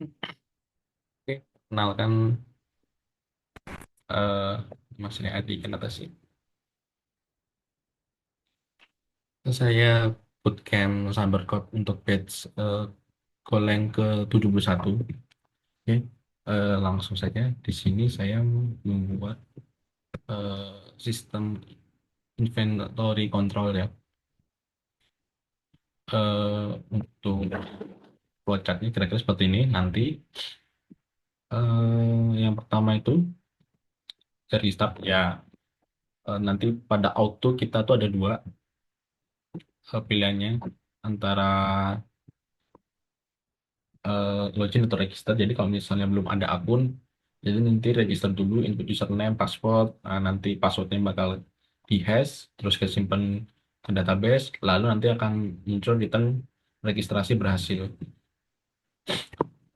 Oke, kenalkan eh Mas Adi kenapa sih? Saya bootcamp Cybercode untuk batch Golang ke 71. Oke, langsung saja di sini saya membuat sistem inventory control ya. Untuk flowchart-nya kira-kira seperti ini. Nanti yang pertama itu dari start ya, nanti pada auto kita tuh ada dua pilihannya antara login atau register. Jadi kalau misalnya belum ada akun, jadi nanti register dulu, input username, password, nanti passwordnya bakal dihash, terus kesimpan ke database, lalu nanti akan muncul return registrasi berhasil.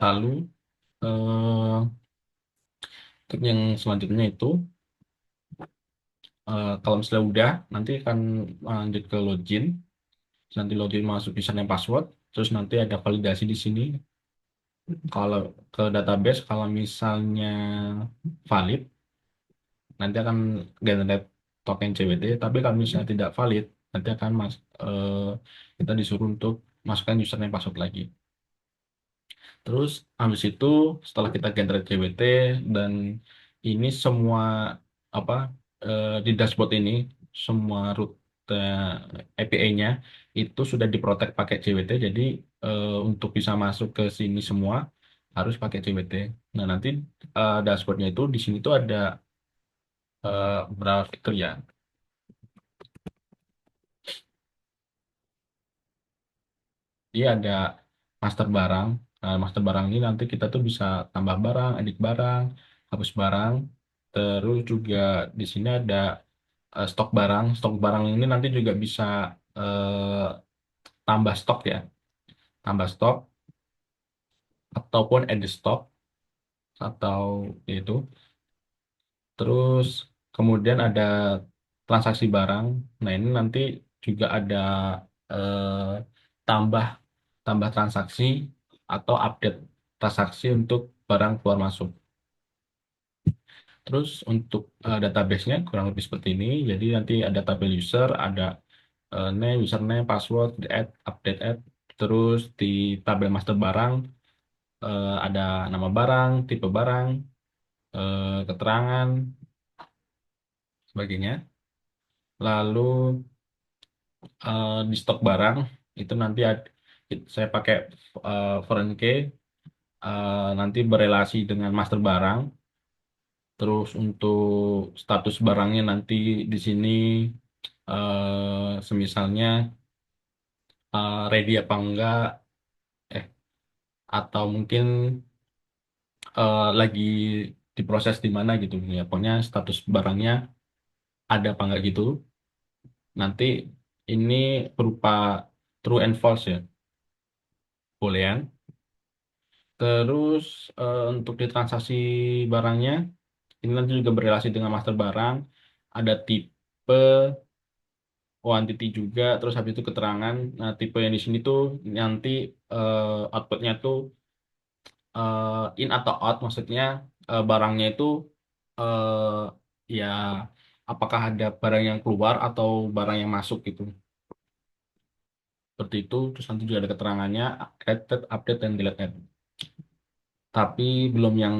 Lalu untuk yang selanjutnya itu, kalau misalnya udah, nanti akan lanjut ke login, nanti login masuk username password, terus nanti ada validasi di sini. Kalau ke database, kalau misalnya valid, nanti akan generate token CWT. Tapi kalau misalnya tidak valid, nanti akan kita disuruh untuk masukkan username password lagi. Terus habis itu setelah kita generate CWT dan ini semua apa di dashboard ini semua rute API-nya itu sudah diprotek pakai CWT. Jadi untuk bisa masuk ke sini semua harus pakai CWT. Nah, nanti dashboardnya itu di sini tuh ada beberapa fitur ya. Dia ada master barang. Nah, master barang ini nanti kita tuh bisa tambah barang, edit barang, hapus barang. Terus juga di sini ada stok barang. Stok barang ini nanti juga bisa tambah stok ya, tambah stok ataupun edit stok atau itu. Terus kemudian ada transaksi barang. Nah, ini nanti juga ada eh, tambah tambah transaksi atau update transaksi untuk barang keluar masuk. Terus untuk database-nya kurang lebih seperti ini. Jadi nanti ada tabel user, ada name, username, password, di add, update add. Terus di tabel master barang ada nama barang, tipe barang, keterangan, sebagainya. Lalu di stok barang itu nanti saya pakai foreign key, nanti berelasi dengan master barang. Terus untuk status barangnya nanti di sini semisalnya ready apa enggak, eh atau mungkin lagi diproses di mana gitu ya. Pokoknya status barangnya ada apa enggak gitu. Nanti ini berupa true and false ya, boolean. Terus untuk di transaksi barangnya ini nanti juga berrelasi dengan master barang. Ada tipe, quantity juga, terus habis itu keterangan. Nah, tipe yang di sini tuh nanti outputnya tuh in atau out, maksudnya barangnya itu ya apakah ada barang yang keluar atau barang yang masuk gitu. Seperti itu. Terus nanti juga ada keterangannya created, update, dan delete add. Tapi belum yang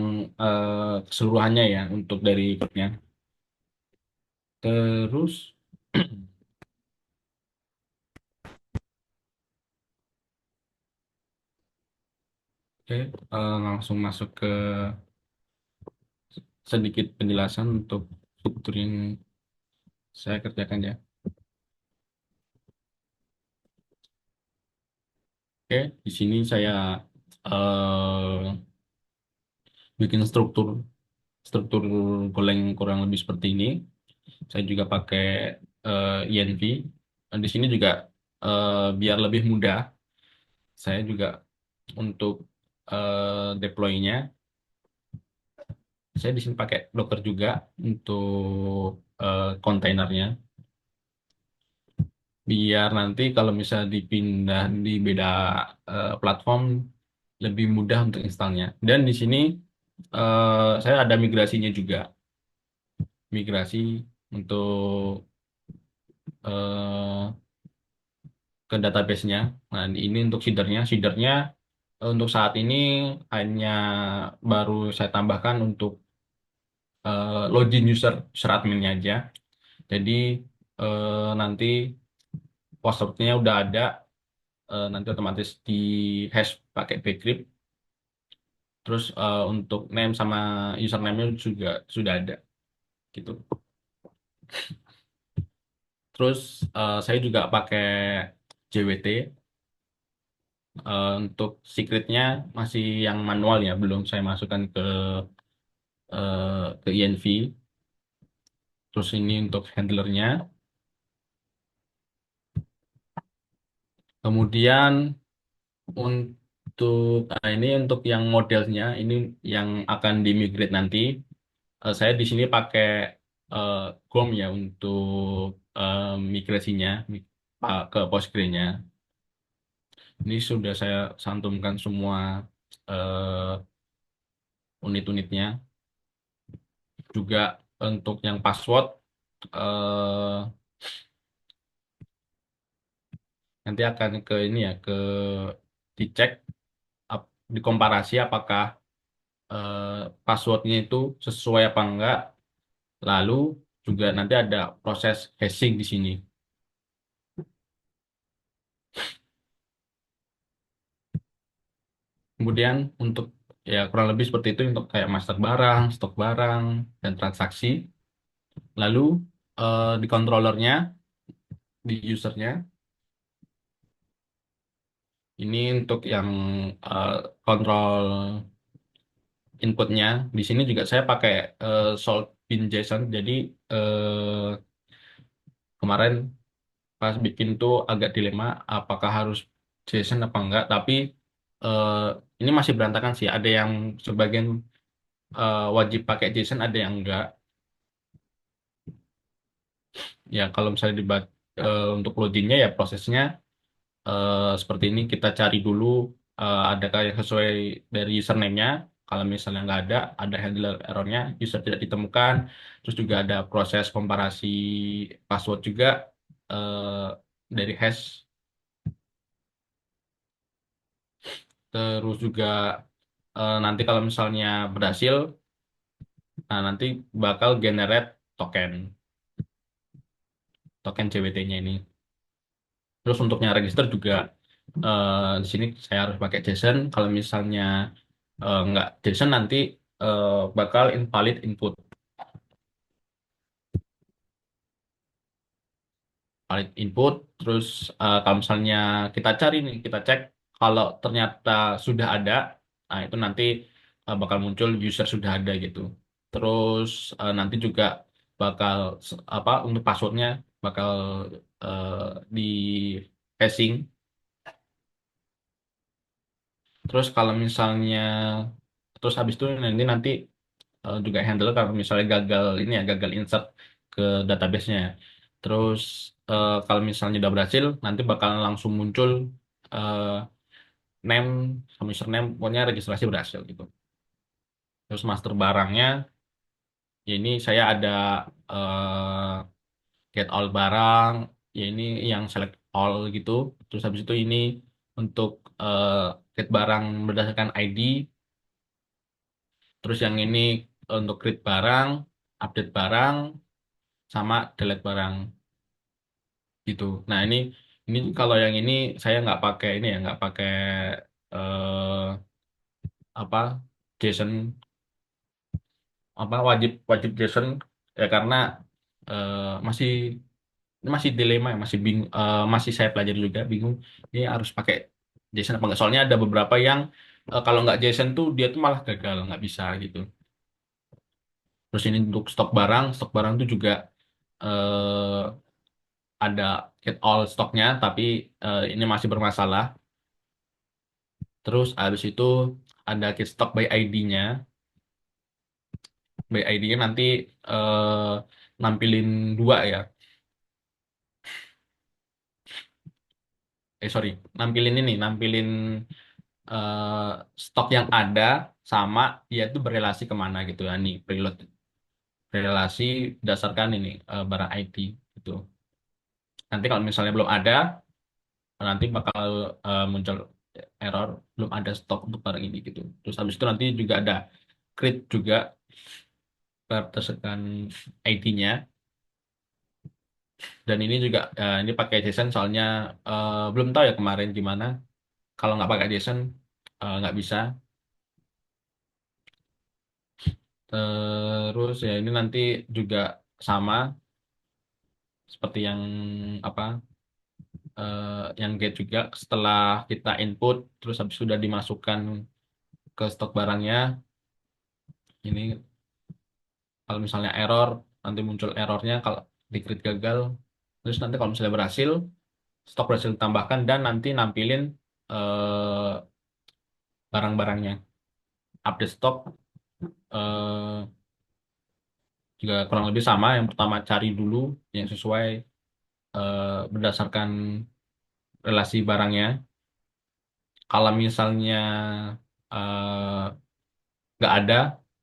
keseluruhannya ya untuk dari code-nya. Terus oke, langsung masuk ke sedikit penjelasan untuk fitur yang saya kerjakan ya. Oke, di sini saya bikin struktur struktur Golang kurang lebih seperti ini. Saya juga pakai INV. Dan di sini juga biar lebih mudah, saya juga untuk deploy-nya, saya di sini pakai Docker juga untuk kontainernya. Biar nanti kalau misalnya dipindah di beda platform, lebih mudah untuk installnya. Dan di sini saya ada migrasinya juga, migrasi untuk eh, ke database-nya. Nah, ini untuk seedernya. Seedernya untuk saat ini hanya baru saya tambahkan untuk login user adminnya aja. Jadi nanti passwordnya udah ada, nanti otomatis di hash pakai bcrypt. Terus untuk name sama username-nya juga sudah ada gitu. Terus saya juga pakai JWT. Untuk secretnya masih yang manual ya, belum saya masukkan ke INV. Terus ini untuk handlernya. Kemudian ini untuk yang modelnya, ini yang akan dimigrate nanti. Saya di sini pakai eh, GOM ya untuk migrasinya ke Postgre-nya. Ini sudah saya santumkan semua eh, unit-unitnya. Juga untuk yang password eh, nanti akan ke ini ya, ke dicek, dikomparasi apakah passwordnya itu sesuai apa enggak. Lalu juga nanti ada proses hashing di sini. Kemudian untuk ya kurang lebih seperti itu untuk kayak master barang, stok barang, dan transaksi. Lalu di controllernya, di usernya, ini untuk yang eh, kontrol inputnya. Di sini juga saya pakai salt bin JSON. Jadi kemarin pas bikin tuh agak dilema apakah harus JSON apa enggak. Tapi eh, ini masih berantakan sih. Ada yang sebagian wajib pakai JSON, ada yang enggak. Ya kalau misalnya untuk loginnya ya prosesnya seperti ini. Kita cari dulu adakah yang sesuai dari username-nya. Kalau misalnya nggak ada handler errornya, user tidak ditemukan. Terus juga ada proses komparasi password juga eh, dari hash. Terus juga nanti kalau misalnya berhasil, nah nanti bakal generate token, token CWT-nya ini. Terus untuknya register juga di sini saya harus pakai JSON. Kalau misalnya nggak JSON nanti bakal invalid input. Valid input. Terus kalau misalnya kita cari nih, kita cek kalau ternyata sudah ada, nah itu nanti bakal muncul user sudah ada gitu. Terus nanti juga bakal apa untuk passwordnya bakal eh, di hashing. Terus kalau misalnya terus habis itu nanti juga handle kalau misalnya gagal ini ya, gagal insert ke database-nya. Terus kalau misalnya udah berhasil, nanti bakal langsung muncul eh, name sama username, pokoknya registrasi berhasil gitu. Terus master barangnya, ya ini saya ada eh, get all barang, ya ini yang select all gitu. Terus habis itu ini untuk eh, get barang berdasarkan ID. Terus yang ini untuk create barang, update barang, sama delete barang gitu. Nah ini kalau yang ini saya nggak pakai ini ya, nggak pakai eh, apa JSON, apa wajib wajib JSON ya karena eh, masih masih dilema ya, masih saya pelajari juga bingung ini harus pakai JSON apa nggak. Soalnya ada beberapa yang kalau nggak JSON tuh dia tuh malah gagal nggak bisa gitu. Terus ini untuk stok barang tuh juga eh, ada get all stoknya, tapi ini masih bermasalah. Terus habis itu ada get stock by ID-nya. By ID-nya nanti nampilin dua ya. Sorry, nampilin ini, nampilin eh, stok yang ada sama dia itu berelasi kemana gitu ya nih preload relasi berdasarkan ini barang IT gitu. Nanti kalau misalnya belum ada, nanti bakal muncul error belum ada stok untuk barang ini gitu. Terus habis itu nanti juga ada create juga berdasarkan ID-nya dan ini juga ini pakai JSON soalnya belum tahu ya kemarin gimana. Kalau nggak pakai JSON nggak bisa. Terus ya ini nanti juga sama seperti yang apa yang get juga setelah kita input terus habis sudah dimasukkan ke stok barangnya ini kalau misalnya error nanti muncul errornya kalau di create gagal terus nanti kalau misalnya berhasil stok berhasil ditambahkan dan nanti nampilin eh, barang-barangnya update stok eh, juga kurang lebih sama yang pertama cari dulu yang sesuai berdasarkan relasi barangnya kalau misalnya eh, nggak ada,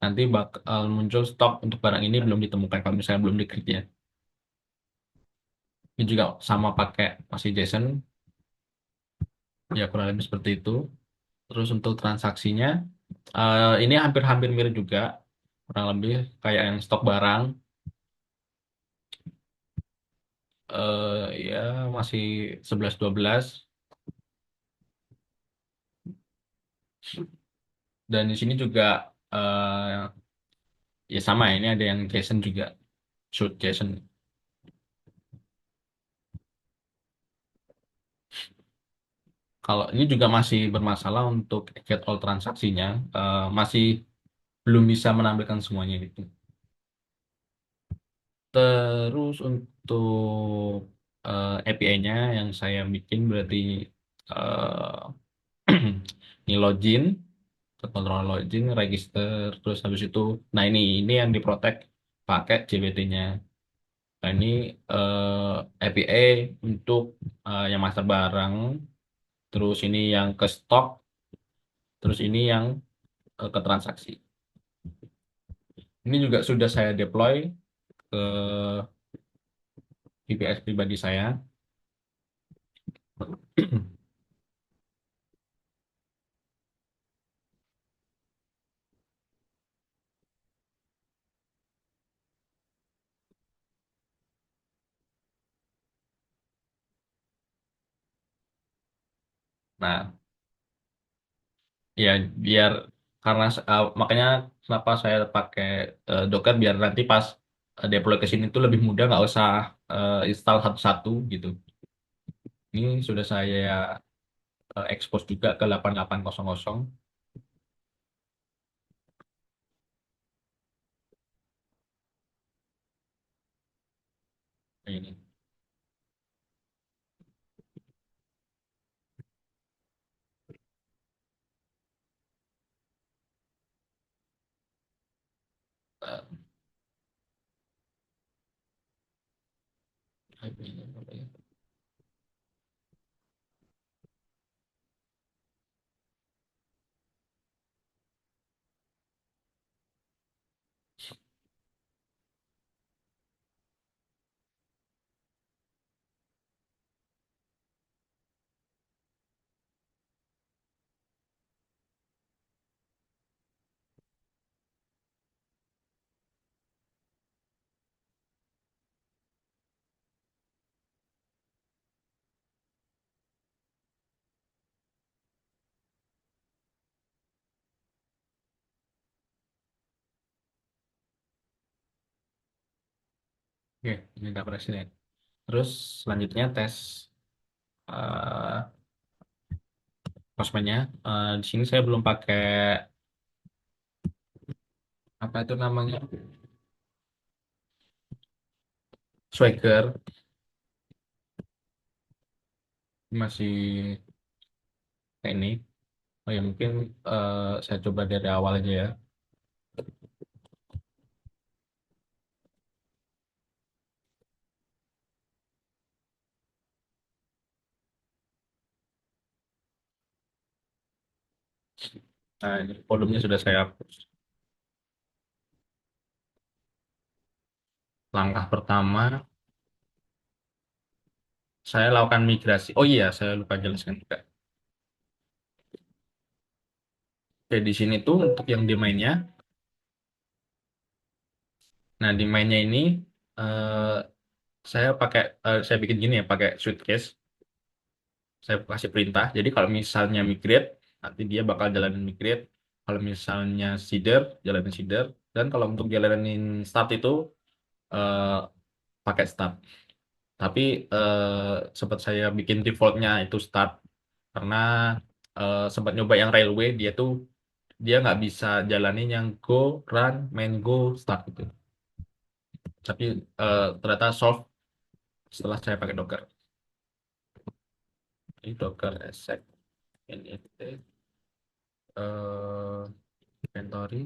nanti bakal muncul stok untuk barang ini belum ditemukan kalau misalnya belum di-create ya. Ini juga sama pakai masih JSON, ya kurang lebih seperti itu. Terus untuk transaksinya, ini hampir-hampir mirip juga, kurang lebih kayak yang stok barang, ya masih 11-12. Dan di sini juga ya sama ya, ini ada yang JSON juga, shoot JSON. Kalau ini juga masih bermasalah untuk get all transaksinya, masih belum bisa menampilkan semuanya gitu. Terus untuk API-nya yang saya bikin berarti eh, ini login, kontrol login, register, terus habis itu, nah ini yang diprotek pakai JWT-nya. Nah ini API untuk yang master barang, terus ini yang ke stok, terus ini yang ke transaksi. Ini juga sudah saya deploy ke VPS pribadi saya. Nah, ya biar karena makanya kenapa saya pakai Docker biar nanti pas deploy ke sini tuh lebih mudah nggak usah install satu-satu gitu. Ini sudah saya expose juga ke 8800 ini. Eh, Oke, ini udah presiden. Terus selanjutnya tes uh, Postman-nya. Di sini saya belum pakai apa itu namanya Swagger, masih kayak ini. Oh ya mungkin saya coba dari awal aja ya. Nah, ini volumenya sudah saya hapus. Langkah pertama, saya lakukan migrasi. Oh iya, saya lupa jelaskan juga. Oke, di sini tuh untuk yang di mainnya. Nah, di mainnya ini eh, saya bikin gini ya, pakai suitcase. Saya kasih perintah. Jadi kalau misalnya migrate, nanti dia bakal jalanin migrate. Kalau misalnya seeder, jalanin seeder. Dan kalau untuk jalanin start itu eh, pakai start. Tapi sempat saya bikin defaultnya itu start karena sempat nyoba yang railway dia nggak bisa jalanin yang go, run, main go, start gitu. Tapi ternyata solve setelah saya pakai Docker. Ini Docker exec init inventory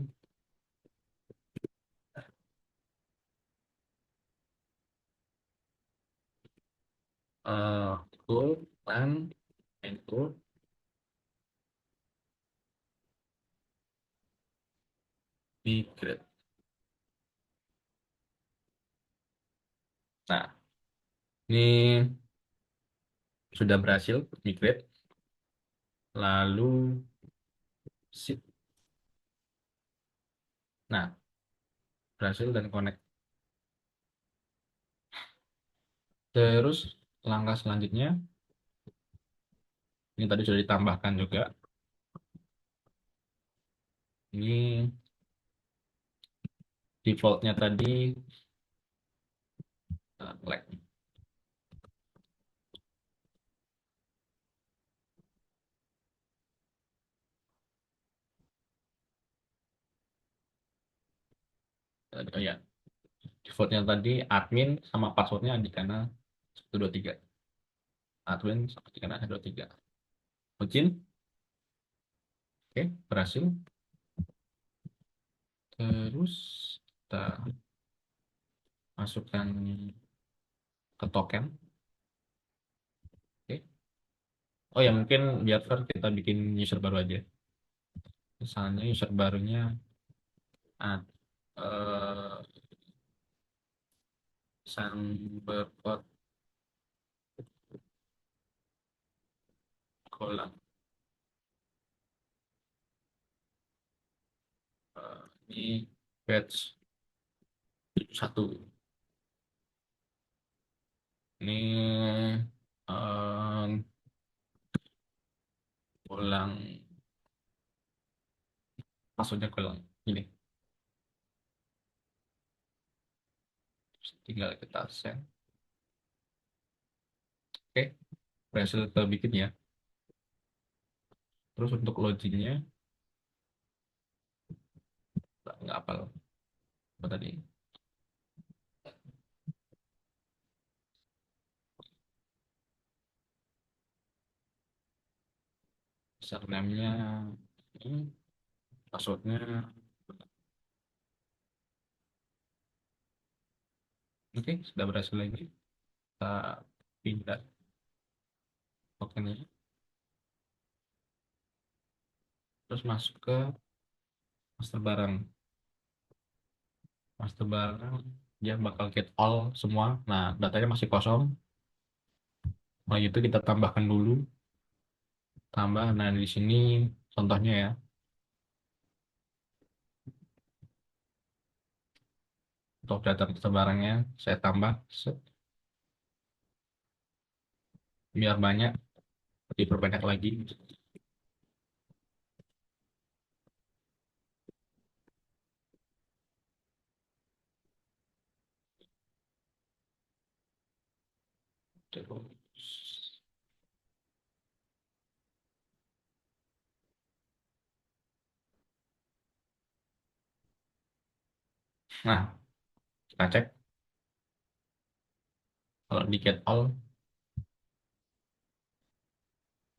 eh go, run, main go, migrate. Nah, ini sudah berhasil migrate. Lalu sip. Nah, berhasil dan connect. Terus langkah selanjutnya, ini tadi sudah ditambahkan juga. Ini defaultnya tadi lag. Oh ya, defaultnya tadi admin sama passwordnya Adikana 123. Admin 123. Login, oke, berhasil. Terus kita masukkan ke token. Oke. Oh ya, mungkin biar fair kita bikin user baru aja. Misalnya user barunya ad, eh, Samberpot kolam. Ini batch satu. Ini em, ulang maksudnya ulang ini. Tinggal kita send. Oke, berhasil terbikin ya. Terus untuk loginnya nggak apa apa tadi. Username-nya ini, passwordnya. Oke, sudah berhasil lagi. Kita pindah tokennya. Terus masuk ke master barang. Master barang dia bakal get all semua. Nah, datanya masih kosong. Nah, itu kita tambahkan dulu. Tambah. Nah, di sini contohnya ya. Untuk data master barangnya saya tambah set, biar banyak, diperbanyak lagi. Terus, nah, kita cek kalau di get all.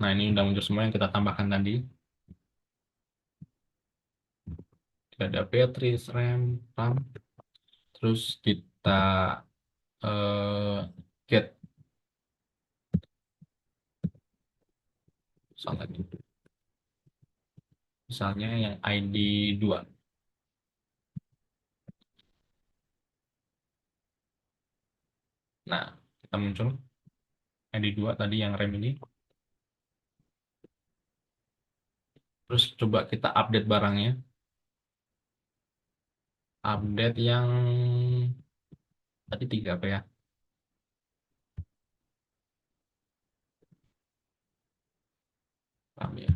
Nah, ini udah muncul semua yang kita tambahkan tadi. Ada battery, RAM. Terus kita get salah lagi. Misalnya yang ID 2. Nah, kita muncul ID 2 tadi yang rem ini. Terus coba kita update barangnya. Update yang tadi 3 apa ya? Paham ya?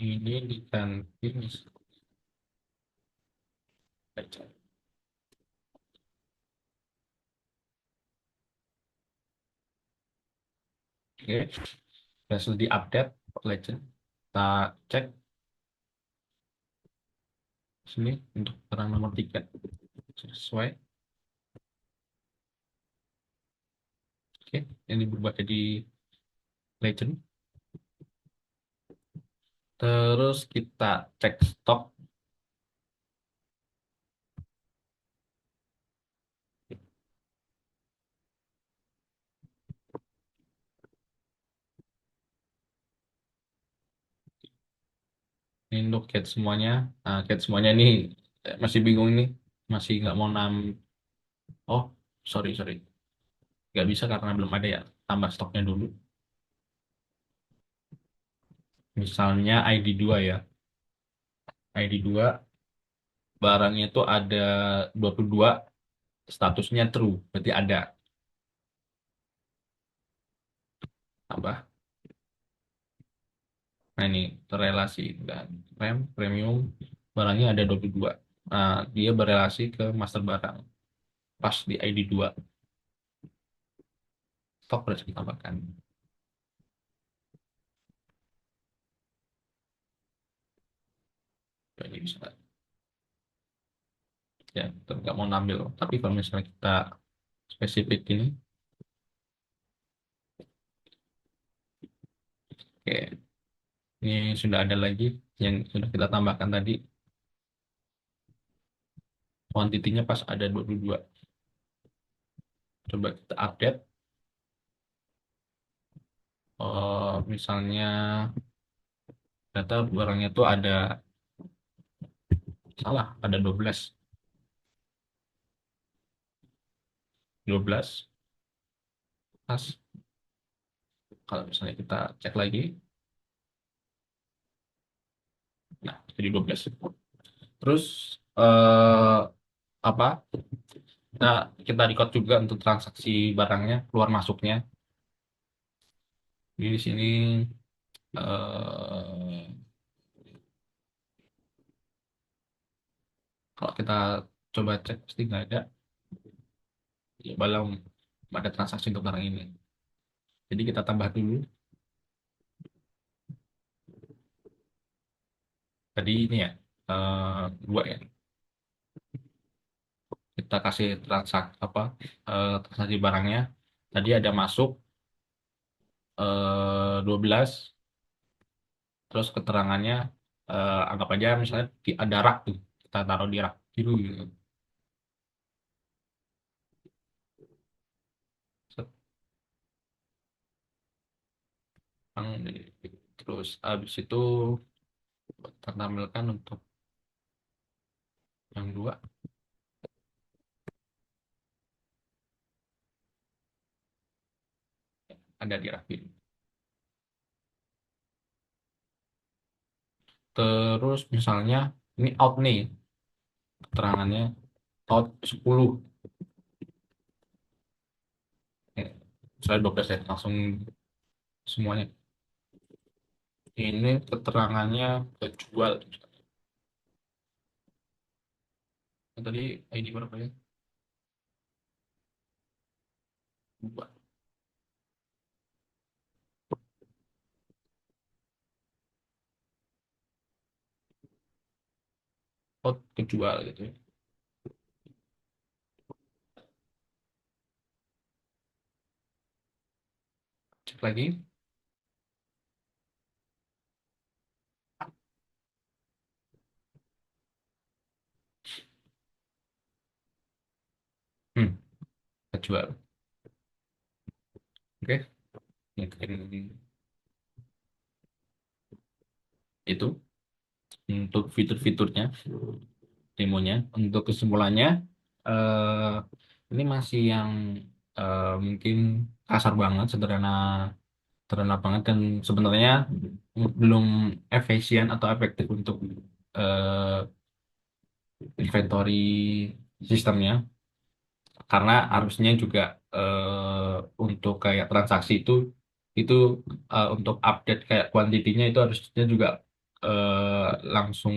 Ini diganti misalnya. Oke, berhasil diupdate legend. Kita cek sini untuk barang nomor 3 sesuai. Oke, ini berubah jadi legend. Terus kita cek stok. Ini untuk cat semuanya. Nah, cat semuanya ini masih bingung ini. Masih nggak mau Oh, sorry, sorry. Nggak bisa karena belum ada ya. Tambah stoknya dulu. Misalnya ID 2 ya. ID 2 barangnya itu ada 22, statusnya true. Berarti ada. Tambah. Nah, ini terrelasi. Dan premium, barangnya ada 22. Nah, dia berelasi ke master barang. Pas di ID 2. Stok harus ditambahkan. Jadi bisa ya tetap nggak mau ngambil, tapi kalau misalnya kita spesifik ini, oke, ini sudah ada lagi yang sudah kita tambahkan tadi, kuantitinya pas ada 22. Coba kita update. Misalnya data barangnya tuh ada salah, ada 12 pas. Kalau misalnya kita cek lagi, nah jadi 12. Terus apa, nah kita record juga untuk transaksi barangnya keluar masuknya. Jadi di sini eh, kalau kita coba cek pasti nggak ada, ya belum ada transaksi untuk barang ini. Jadi kita tambah dulu. Tadi ini ya, 2 ya. Kita kasih transaksi barangnya. Tadi ada masuk 12, terus keterangannya anggap aja misalnya ada rak tuh. Kita taruh di rak biru gitu. Terus habis itu kita tampilkan untuk yang 2 ada di rak biru. Terus misalnya ini out nih, keterangannya out 10. Saya 12 ya, langsung semuanya. Ini keterangannya kejual. Tadi ID berapa ya? 2. Oh, kejual gitu ya. Cek lagi. Hmm. jual. Oke, mungkin itu untuk fitur-fiturnya, demonya. Untuk kesimpulannya, eh, ini masih yang mungkin kasar banget, sederhana, sederhana banget, dan sebenarnya belum efisien atau efektif untuk eh, inventory sistemnya, karena harusnya juga untuk kayak transaksi itu untuk update kayak kuantitinya itu harusnya juga langsung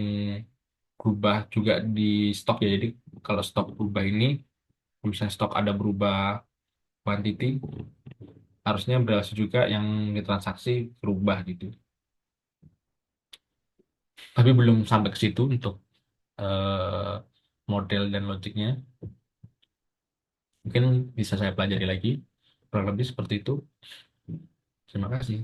berubah juga di stok ya. Jadi kalau stok berubah ini, misalnya stok ada berubah quantity, harusnya berhasil juga yang ditransaksi berubah gitu. Tapi belum sampai ke situ untuk eh, model dan logiknya. Mungkin bisa saya pelajari lagi. Kurang lebih seperti itu. Terima kasih.